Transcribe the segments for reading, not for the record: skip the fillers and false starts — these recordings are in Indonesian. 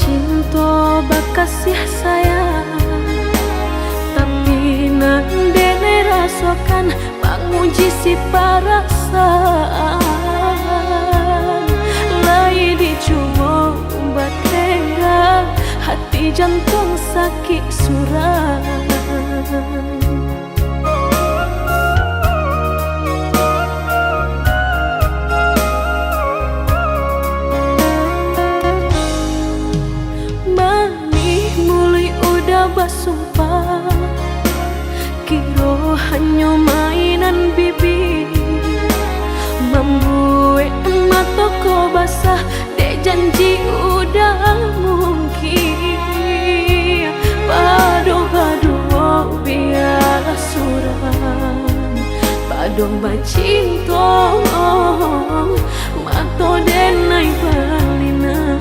cinta bakasih sayang, tapi nandene rasakan menguji si perasaan. Lai dicoba batengga, hati jantung sakit suram. Basumpah kiro hanya mainan bibi, membuat mataku basah dek janji udah mungkin. Padu-padu biar suram, padu bacinta mato denai balinan.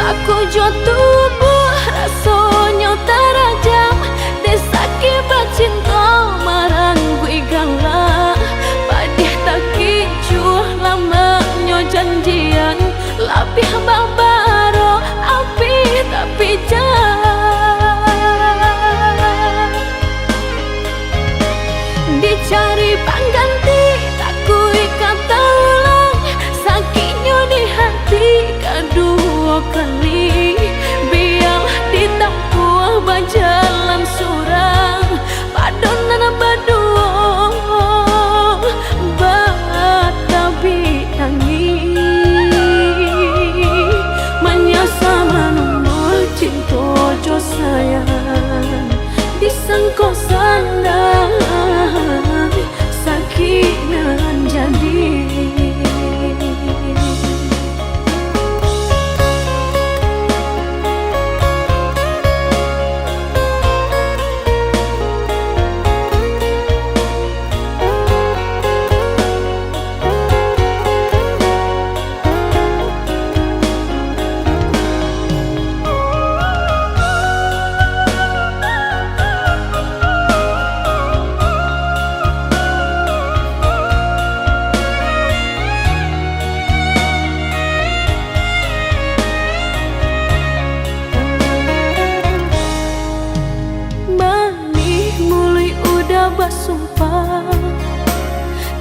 Aku jo tubuh rasanya terajam, desaki bacinta marang gue gala. Padih tak kicuh lamanya janjian, lapih babaro api tapi jah. Dicari pengganti tak kui kata ulang, sakitnya di hati kedua kali. Biarlah ditempuh berjalan surang, padonan berdua batabi tangi. Menyasa menunggu cinta jo sayang, disangko sandang sakit nan jadi. Basumpah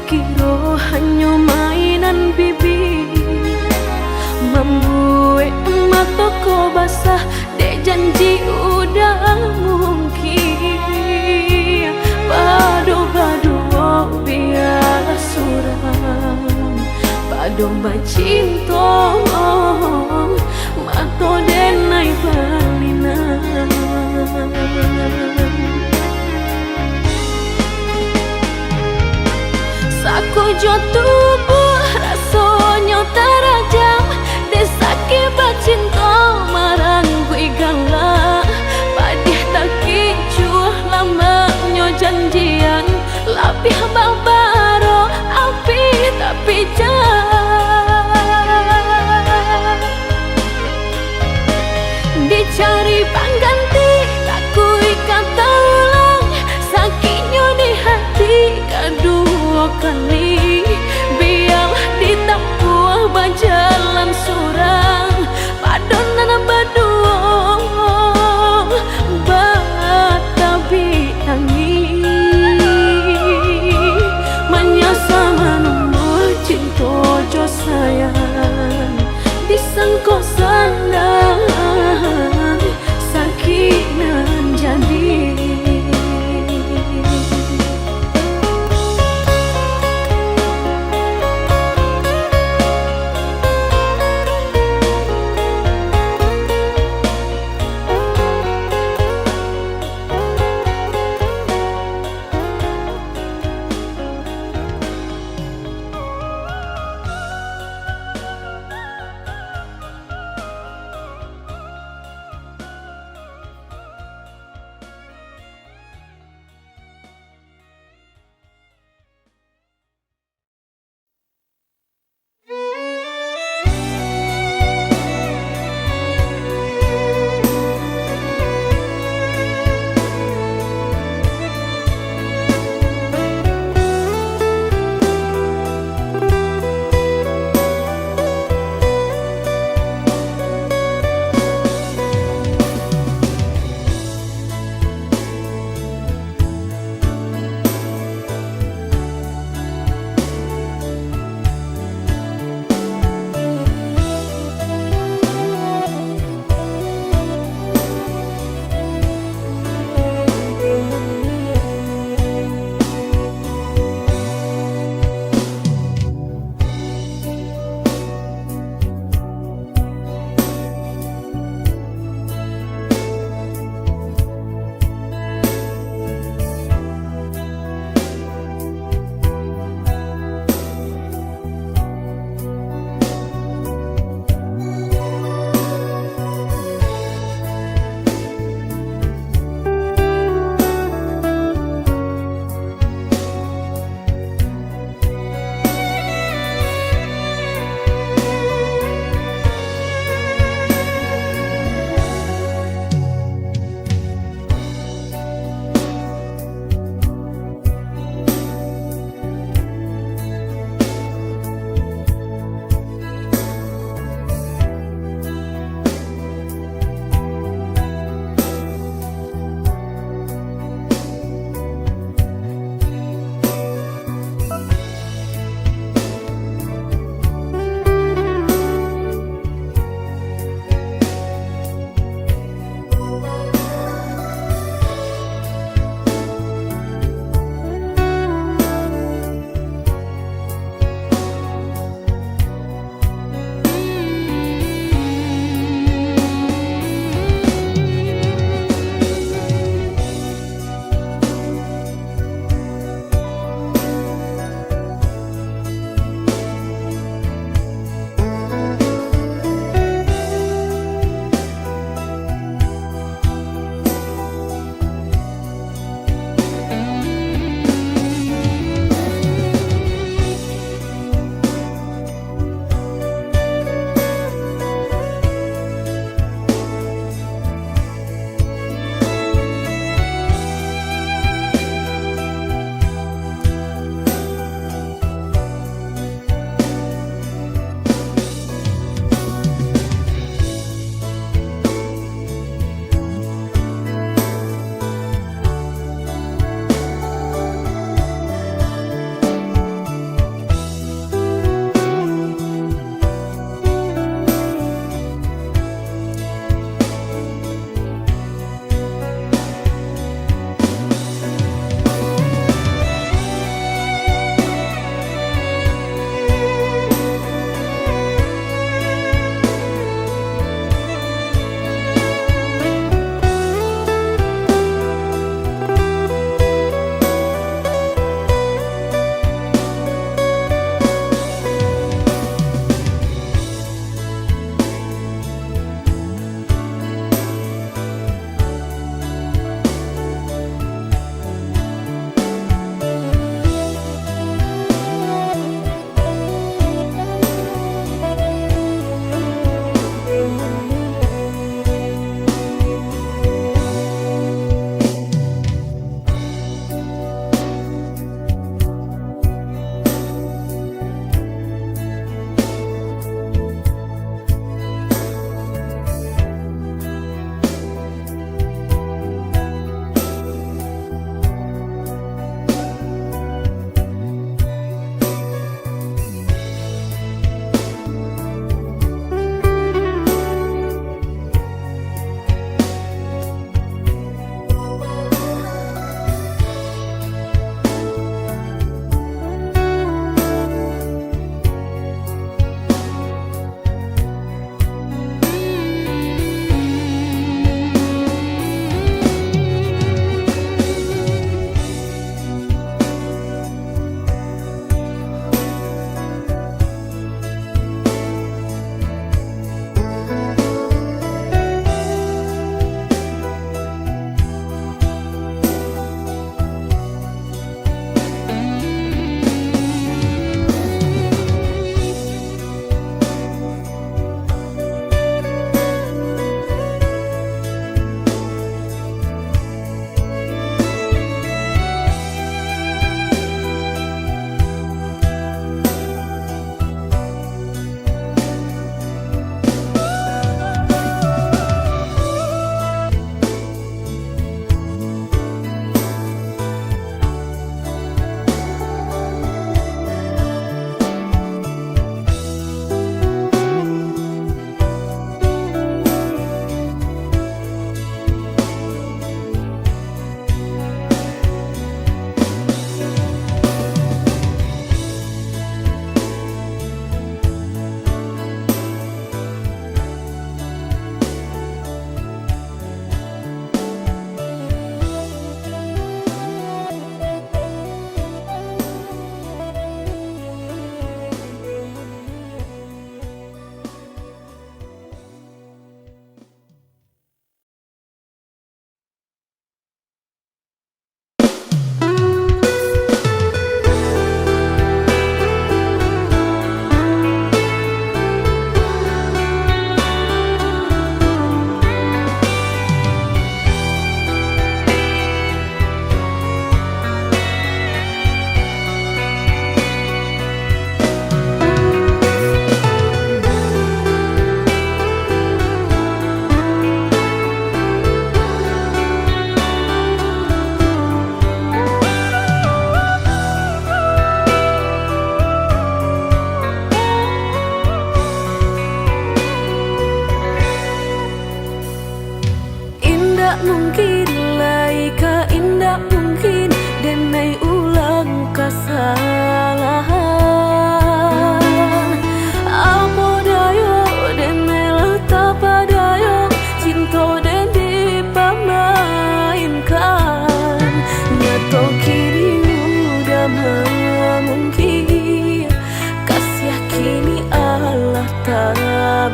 kiro hanya mainan bibi, membuat mataku basah dek janji udah mungkin. Padu-padu biar suram, padu bacinta mato denai balinan. Aku jo tubuh rasanya terajam, desaki bacinta marang gue gala. Padih tak kicuh lamanya janjian, lapih babaro api tapi jah. Dicari pengganti tak kui kata ulang, sakitnya di hati kedua kali. Biarlah ditempuh berjalan surang, padonan berdua batabi tangi. Menyasa menunggu cinta jo sayang, disangko sandang sakit nan jadi.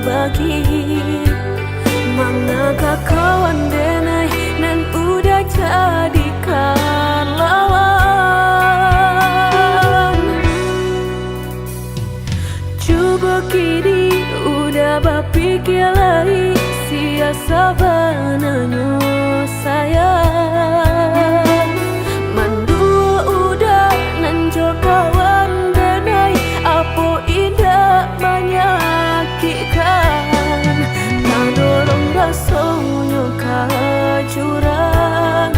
bagi manakah kawan denai nan udah jadikan lawan. Coba kini udah berpikir lagi siasa bananyo sayang. Mandua udah nanjol kawan denai apo indah menyakitkan. Tak dorong rasonyo ka jurang,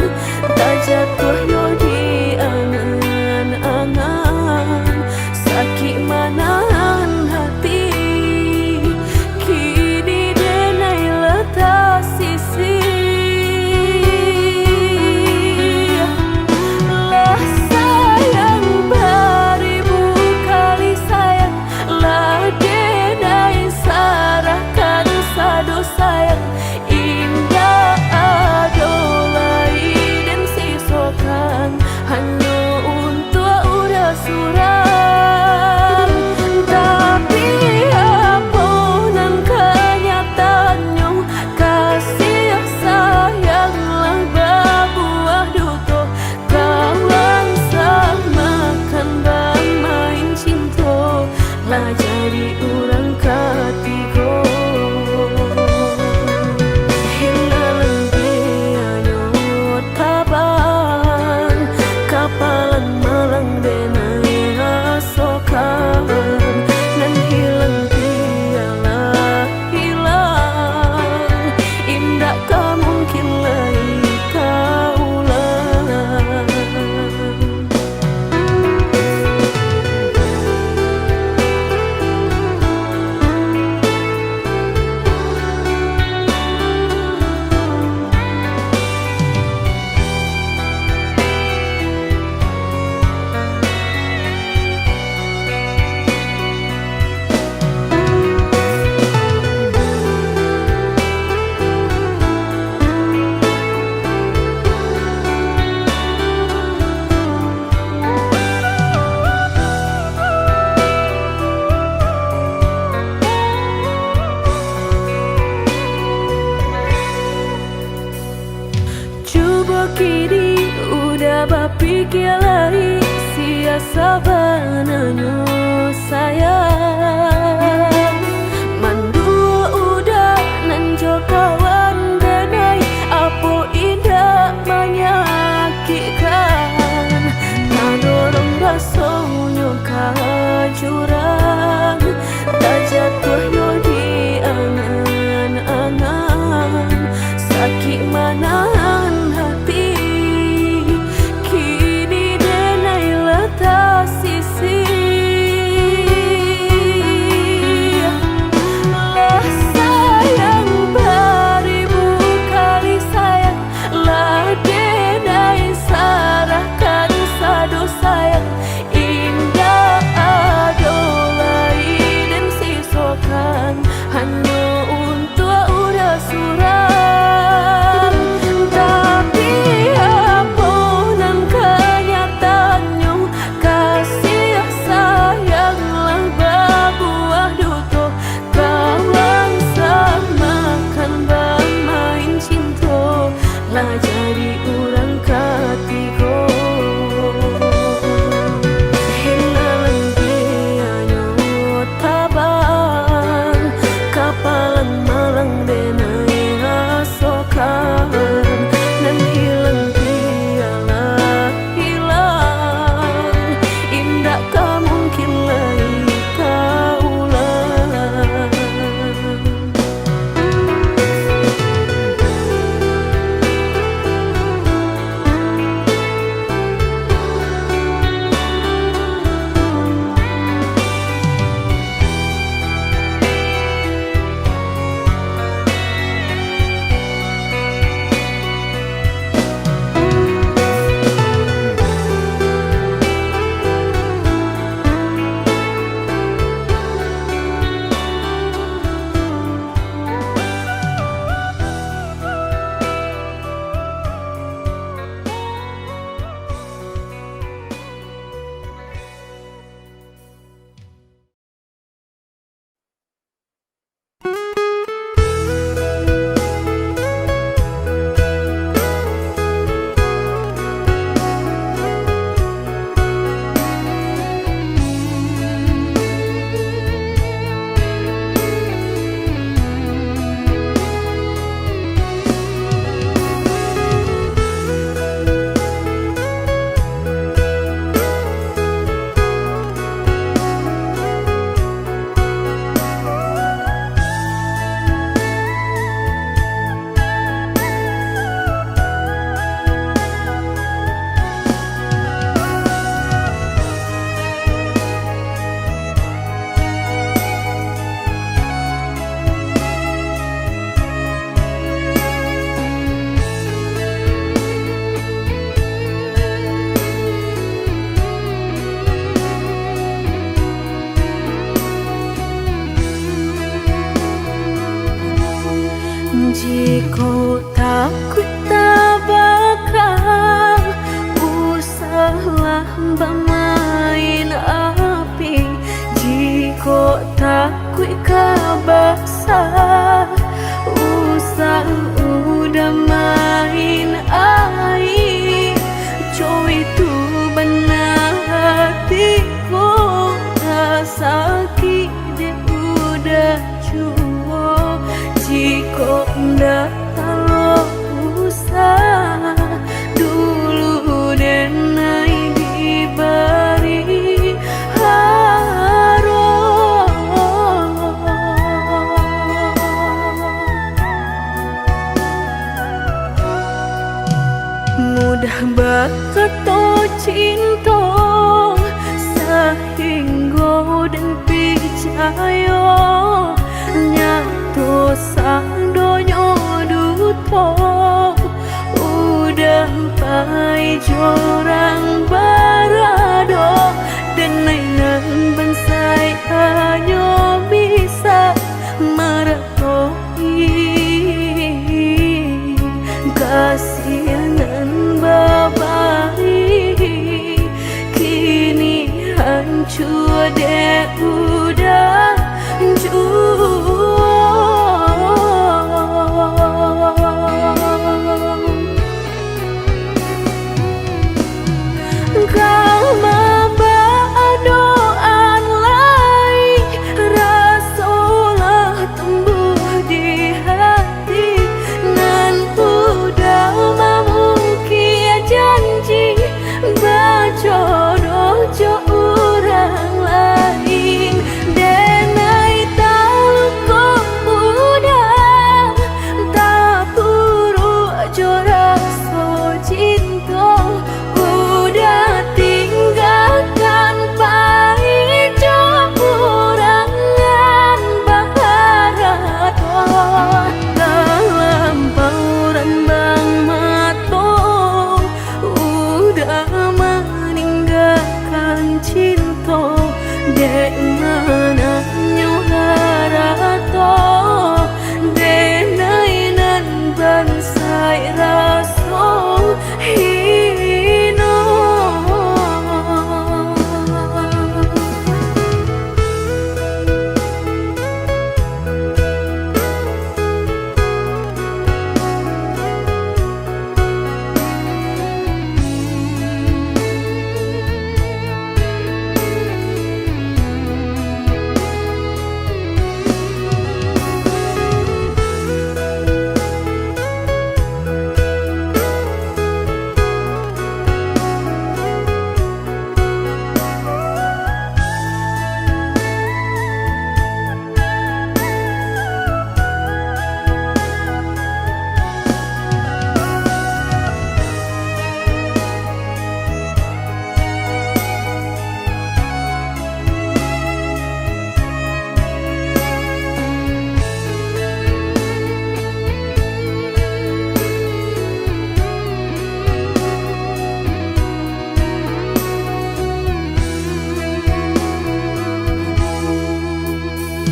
tak jatuh yo di angan-angan. Sakit manahan hati kini denai letak sisi. Lah sayang beribu kali sayang, lah denai sarahkan sado sayang. Indah adolai dan sisokan hanya untuk udah suram. Tapi apa nan kenyataannya kasih sayanglah berbuah duto. Kawan samakan bermain cinta lah jadi orang ketiga. Hilang dianyo tabang kapalan malang denai asokan. Nan hilang dialah hilang, indah ka mungkin lagi kaulang. Coba kini udah berpikir lagi siasa bananyo sayang. Mandua udah nanjol kawan denai apo indah menyakitkan. Tak dorong rasonyo ka jurang, tak jatuh yo di angan-angan. Sakit manahan hati kini denai letak sisi. Jika takut tak bakal usahlah bermain api. Jika takut kabasa usah udah main air. Coy itu benar hatiku tak sakit dia udah cuo. Jika ndak kalau usah dulu dan naik diberi mudah berkata cinta sehingga dan percaya nyata sang donya duto udah pai jorang barado dan nainan bensai hanya bisa meratoi kasihanan babai kini hancur deh udah kau membadoan lain rasalah tumbuh di hati nan udah memukir janji berjodoh jo orang lain. Denai tahu kau udah tak buru jo rasa cinta udah tinggalkan pai jo urangan baharat dalam bauran bang mato udah meninggalkan cinta dek mana nyuharato denai nan bansai raso hino.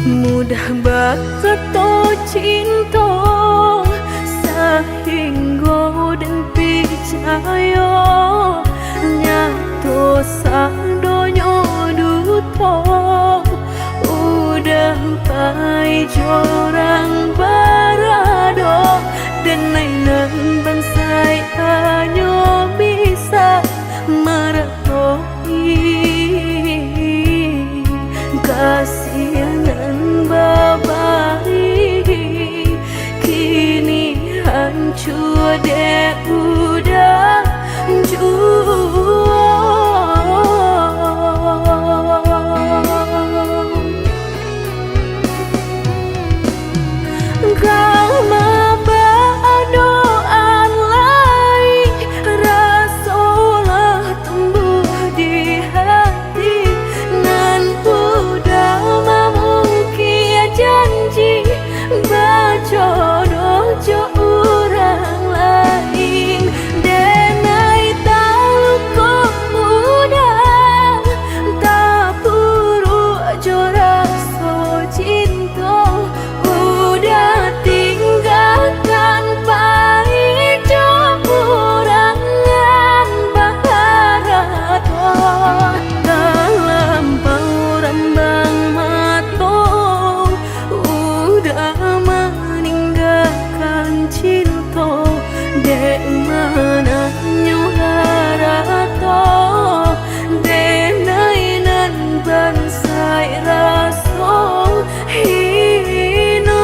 Mudah berkata cinta sehingga dan percaya nyata sang donya duto udah pai jorang barado dan nainan bansai hanya bisa meratoi kasihanan babai kini hancur deh udah kau membadoan lain rasalah tumbuh di hati nan udah memukir janji berjodoh jo orang lain. udah meninggalkan cinta dek mana nyuharato denainan bansai raso hino.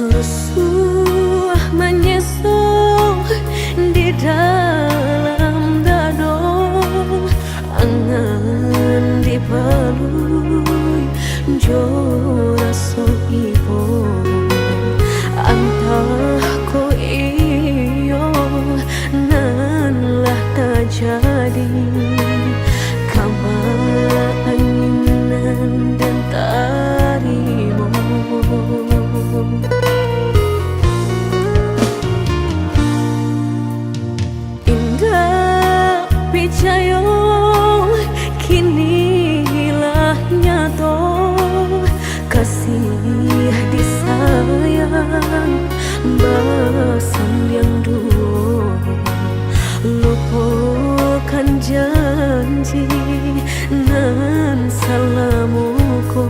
Lesuh menyesal di dalam dado, angan dipelui jo raso ibo antah ko iyo nan lah tak jadi kamala anginan dan tarimo. Picayo kini hilah nyato kasih disayang basan yang dulu lupakan janji nan salamuku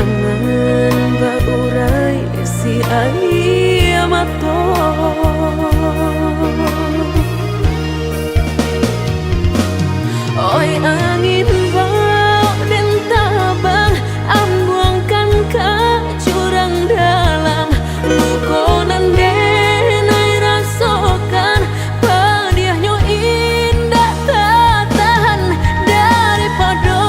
angan baurai si ayamato. Oi angin bau dan tabang ambuangkan ke jurang dalam lukonan denai rasakan pedihnya indah tak tahan daripada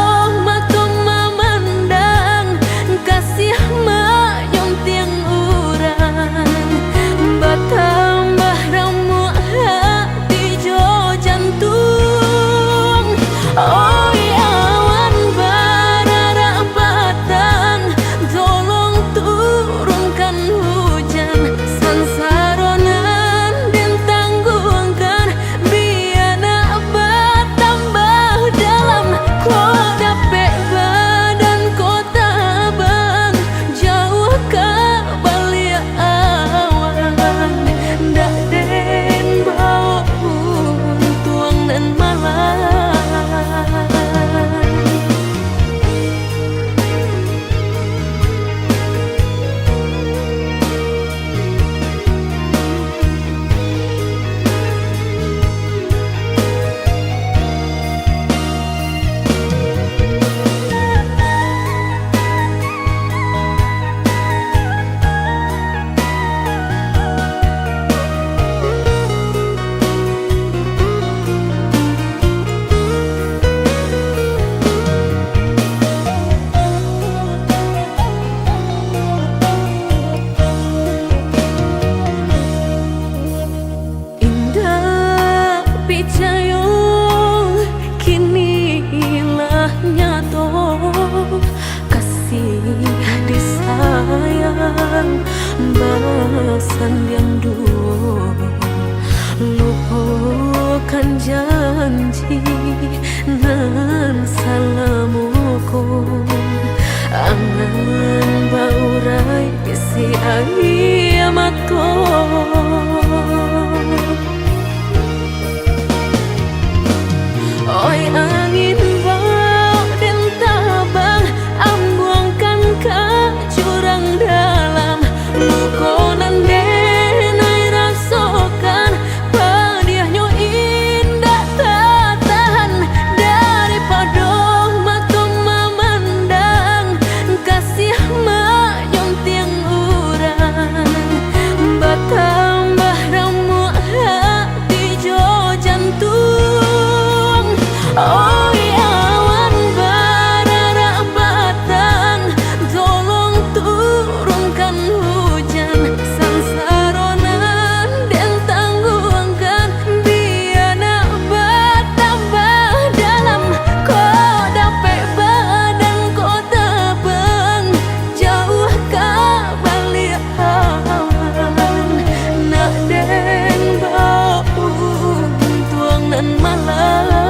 sandiang lupakan janji nan salamuku angan baurai bisi ayamatku. Oi angin bau dan tabang ambuangkan ke jurang dalam lukonan denai rasakan padiahnya indah tak tahan daripada mata memandang kasih menyunting urang bertambah ramu hati jo jantung. Oh awan barara batang tolong turunkan hujan sansaronan dan tangguhkan biana bertambah dalam kau dapat badan kau terbang jauh ke balik awan nak den bau tuang nan malam.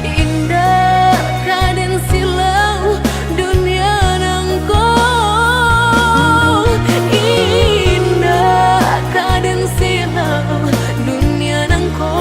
Indah kaden silau dunia nangko, indah kaden silau dunia nangko.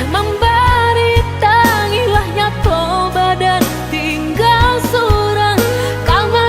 Membari tangilah nyato badan tinggal surang kamar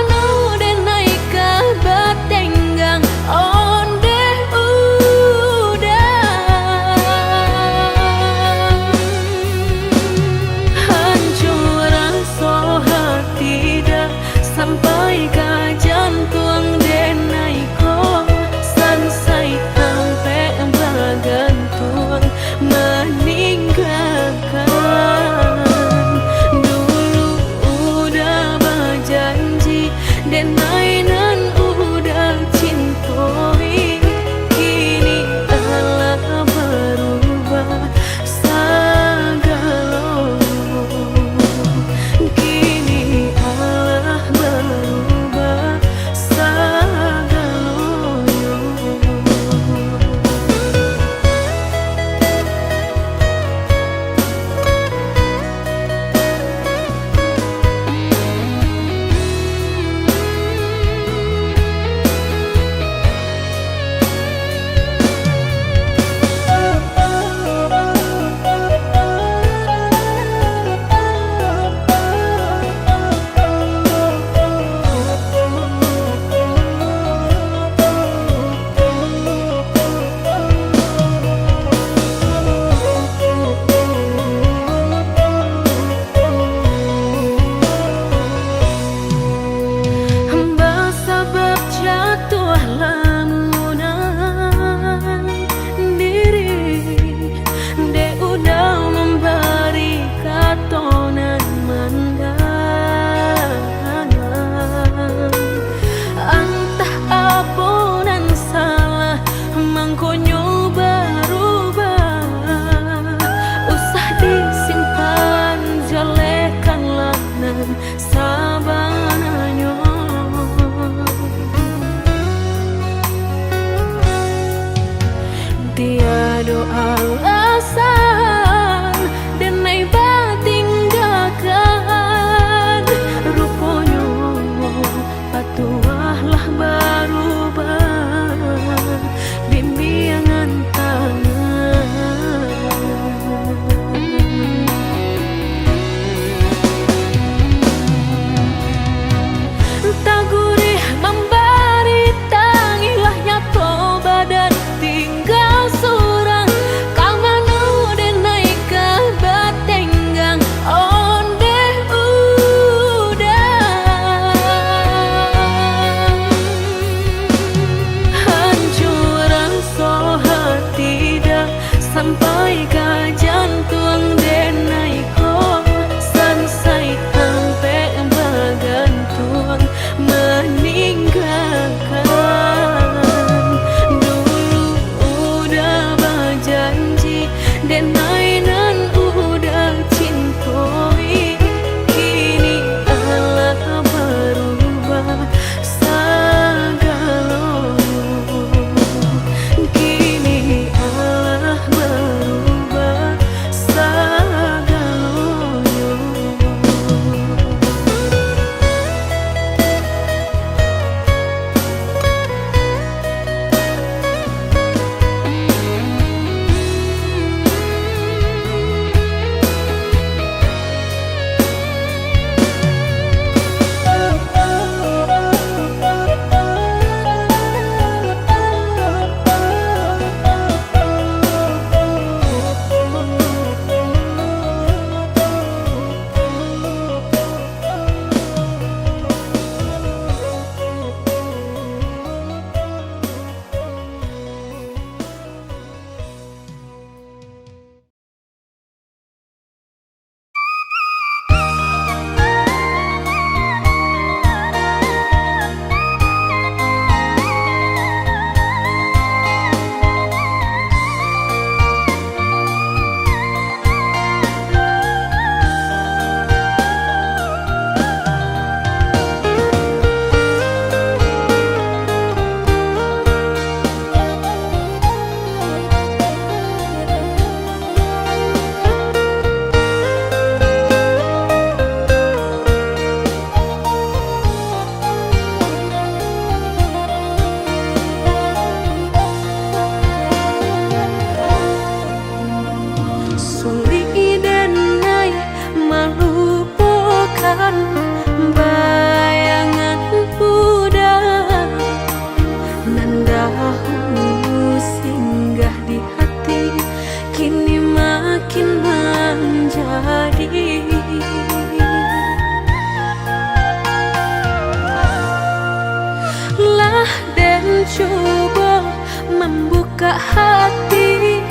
coba membuka hati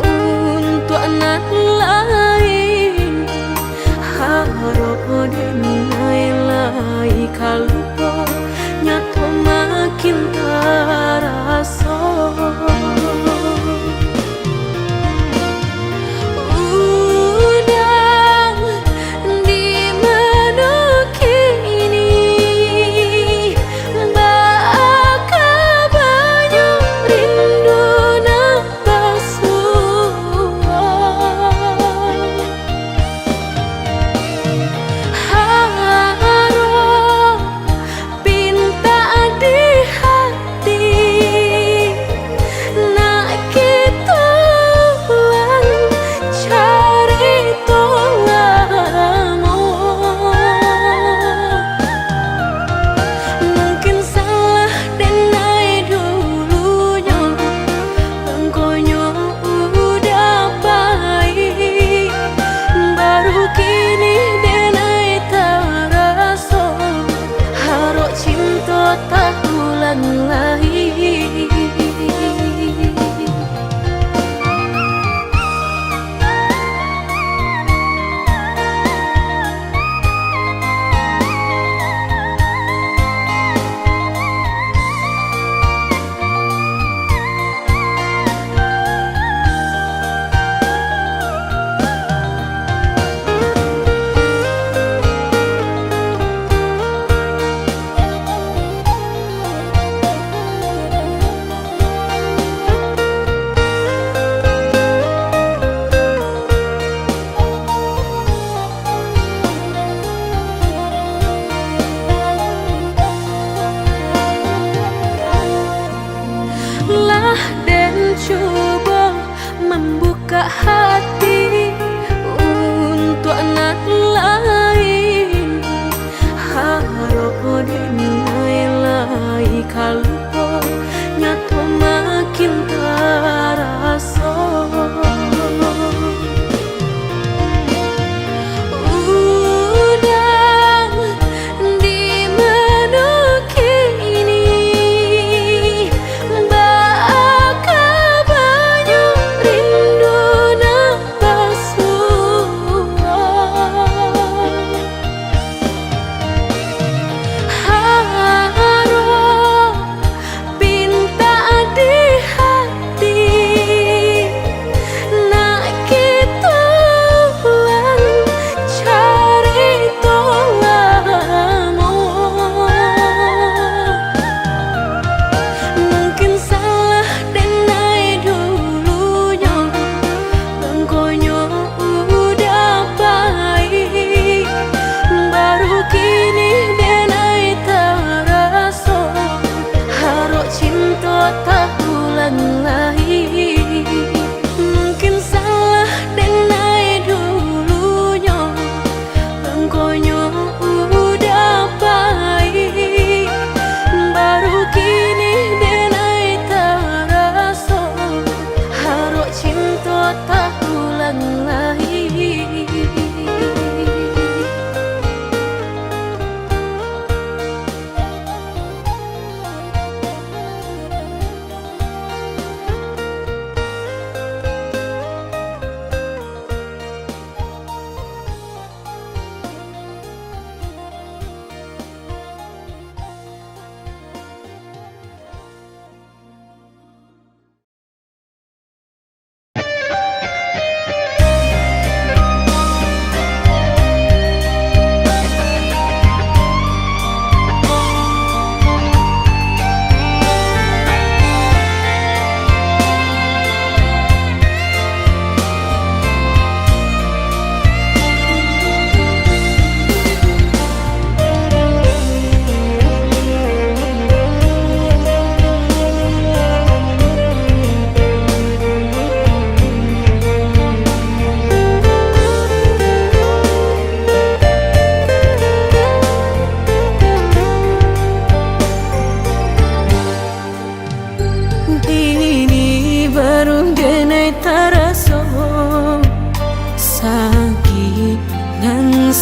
untuk anak lain. Harap denai lai kalupa nyato makin terasa. Dan coba membuka hati untuk anak lain. Harap denai lai kalupa nyato makin terasa.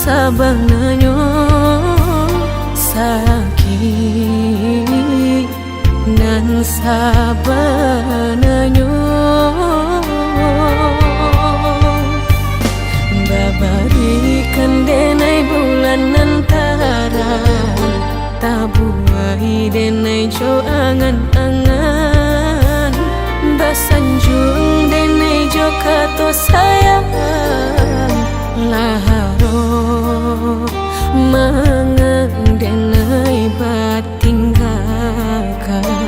sabanganyo sakit nan sabananyo babarikan denai bulan antara tabuai denai jo angan-angan basanjung denai jo kato sayang laharo mangan denai batinggalkan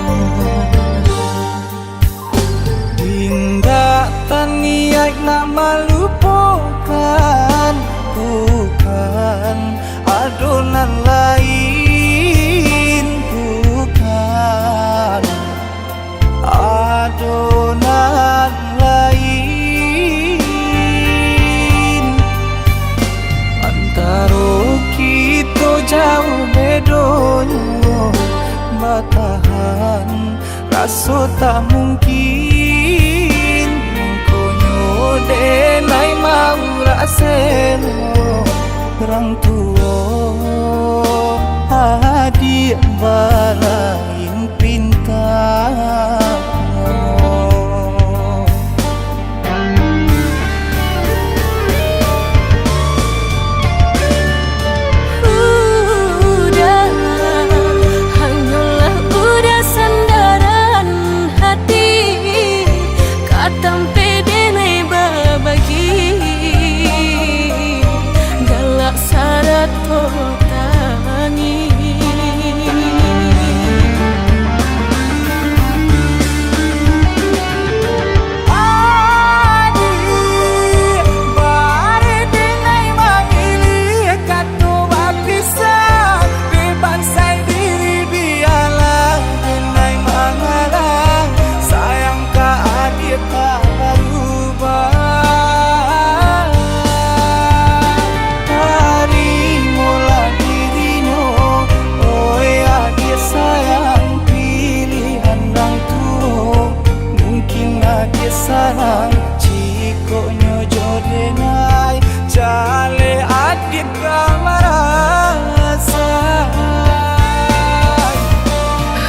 hingga taniak nak melupakan bukan adonan lain bukan adonan lain antara kita jauh bedonyo batahan rasa tak mungkin mengkonyo denai mau raseno orang tua adik balain pintar sarang cikonyo jodenai jale adik ramarasa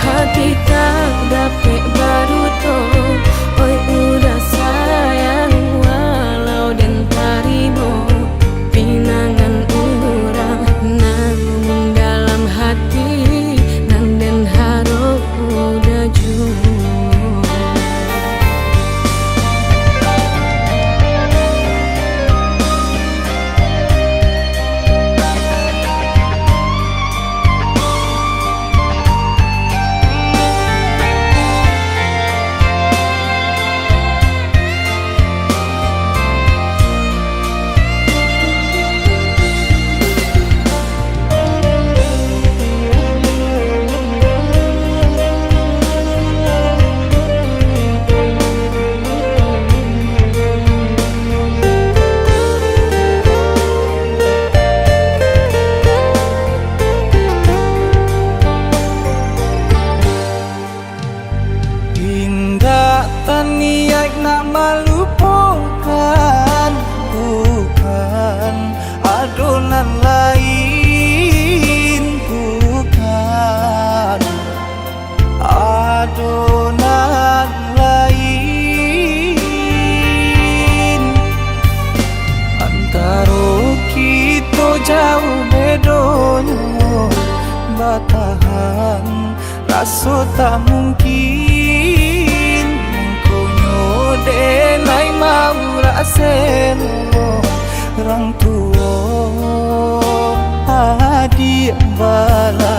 hati tak dapat baru to oi udah sayang walau dan tarimo pinangan urang namun dalam hati nan den harap udah jauh. Niat nak melupakan bukan adonan lain bukan adonan lain antara kita jauh bedonyo batahan rasa tak mungkin denai mau raseno orang tua adik bala